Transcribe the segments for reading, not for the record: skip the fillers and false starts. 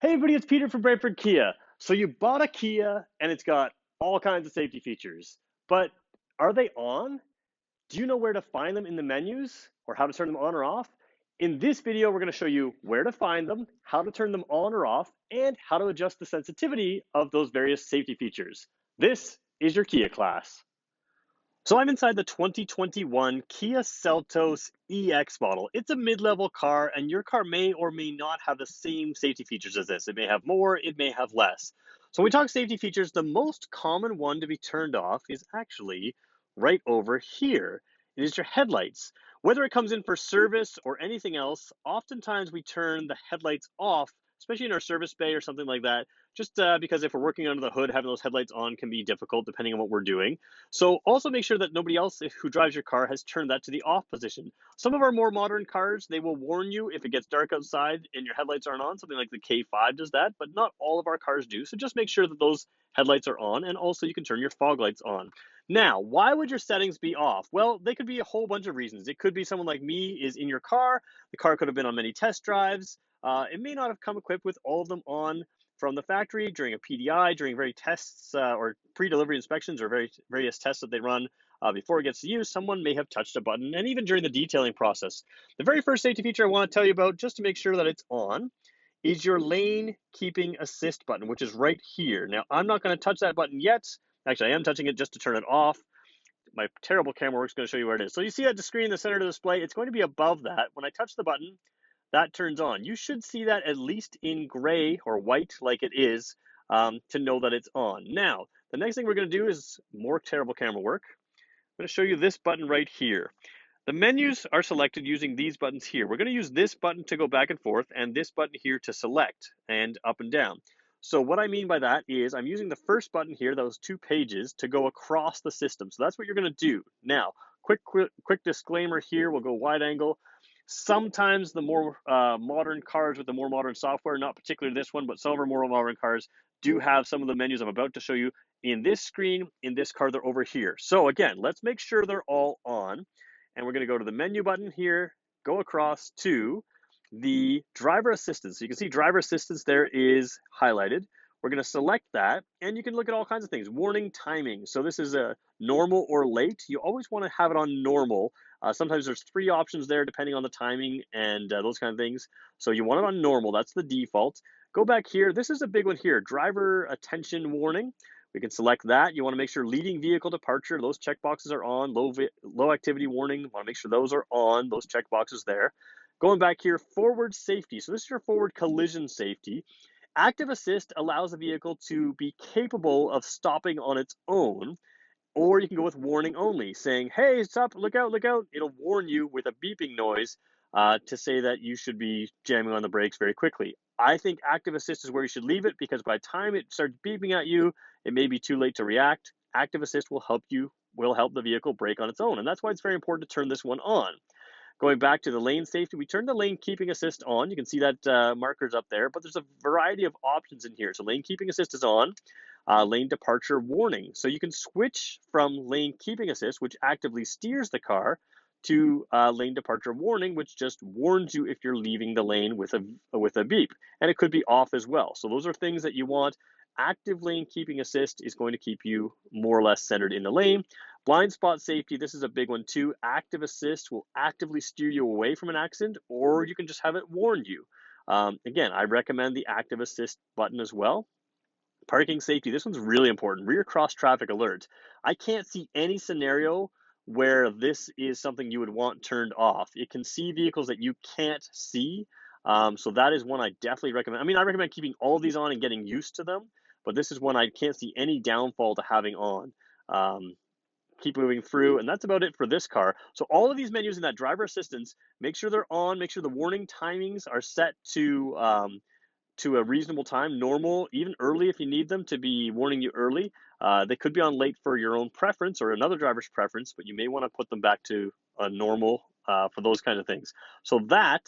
Hey everybody, it's Peter from Brantford Kia. So you bought a Kia and it's got all kinds of safety features, but are they on? Do you know where to find them in the menus or how to turn them on or off? In this video, we're going to show you where to find them, how to turn them on or off, and how to adjust the sensitivity of those various safety features. This is your Kia class. So I'm inside the 2021 Kia Seltos EX model. It's a mid-level car, and your car may or may not have the same safety features as this. It may have more, it may have less. So when we talk safety features, the most common one to be turned off is actually right over here. It is your headlights. Whether it comes in for service or anything else, oftentimes we turn the headlights off, especially in our service bay or something like that, just because if we're working under the hood, having those headlights on can be difficult depending on what we're doing. So also make sure that nobody else who drives your car has turned that to the off position. Some of our more modern cars, they will warn you if it gets dark outside and your headlights aren't on. Something like the K5 does that, but not all of our cars do. So just make sure that those headlights are on, and also you can turn your fog lights on. Now, why would your settings be off? Well, they could be a whole bunch of reasons. It could be someone like me is in your car. The car could have been on many test drives. It may not have come equipped with all of them on from the factory during a PDI, during very tests or pre-delivery inspections or various tests that they run before it gets to use, someone may have touched a button, and even during the detailing process. The very first safety feature I want to tell you about, just to make sure that it's on, is your lane keeping assist button, which is right here. Now, I'm not going to touch that button yet. Actually, I am touching it just to turn it off. My terrible camera work is going to show you where it is. So you see that screen in the center of the display? It's going to be above that. When I touch the button, that turns on. You should see that at least in gray or white like it is to know that it's on. Now, the next thing we're going to do is more terrible camera work. I'm going to show you this button right here. The menus are selected using these buttons here. We're going to use this button to go back and forth and this button here to select and up and down. So what I mean by that is I'm using the first button here, those two pages, to go across the system. So that's what you're going to do. Now, quick disclaimer here, we'll go wide angle. Sometimes the more modern cars with the more modern software, not particularly this one, but some of our more modern cars do have some of the menus I'm about to show you in this screen. In this car, they're over here. So again, let's make sure they're all on. And we're going to go to the menu button here, go across to the driver assistance. So you can see driver assistance there is highlighted. We're going to select that, and you can look at all kinds of things. Warning timing. So this is a normal or late. You always want to have it on normal. Sometimes there's three options there depending on the timing and those kind of things. So you want it on normal. That's the default. Go back here. This is a big one here. Driver attention warning. We can select that. You want to make sure leading vehicle departure, those checkboxes are on. Low activity warning, want to make sure those are on, those checkboxes there. Going back here, forward safety. So this is your forward collision safety. Active assist allows the vehicle to be capable of stopping on its own, or you can go with warning only, saying, hey, stop, look out, look out. It'll warn you with a beeping noise to say that you should be jamming on the brakes very quickly. I think active assist is where you should leave it because by the time it starts beeping at you, it may be too late to react. Active assist will help the vehicle brake on its own. And that's why it's very important to turn this one on. Going back to the lane safety, we turned the lane keeping assist on. You can see that marker's up there, but there's a variety of options in here. So lane keeping assist is on, lane departure warning. So you can switch from lane keeping assist, which actively steers the car, to lane departure warning, which just warns you if you're leaving the lane with a beep. And it could be off as well. So those are things that you want. Active lane keeping assist is going to keep you more or less centered in the lane. Blind spot safety, this is a big one too. Active assist will actively steer you away from an accident, or you can just have it warn you. Again, I recommend the active assist button as well. Parking safety, this one's really important. Rear cross traffic alert. I can't see any scenario where this is something you would want turned off. It can see vehicles that you can't see. So that is one I definitely recommend. I mean, I recommend keeping all of these on and getting used to them, but this is one I can't see any downfall to having on. Keep moving through, and that's about it for this car. So all of these menus in that driver assistance, make sure they're on, make sure the warning timings are set to a reasonable time, normal, even early if you need them to be warning you early. They could be on late for your own preference or another driver's preference, but you may want to put them back to a normal for those kind of things. So that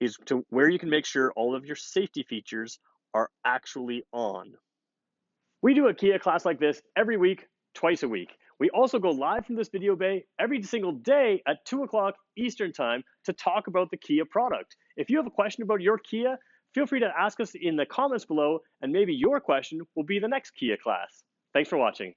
is to where you can make sure all of your safety features are actually on. We do a Kia class like this every week, twice a week. We also go live from this video bay every single day at 2 o'clock Eastern time to talk about the Kia product. If you have a question about your Kia, Feel free to ask us in the comments below, and maybe your question will be the next Kia class. Thanks for watching.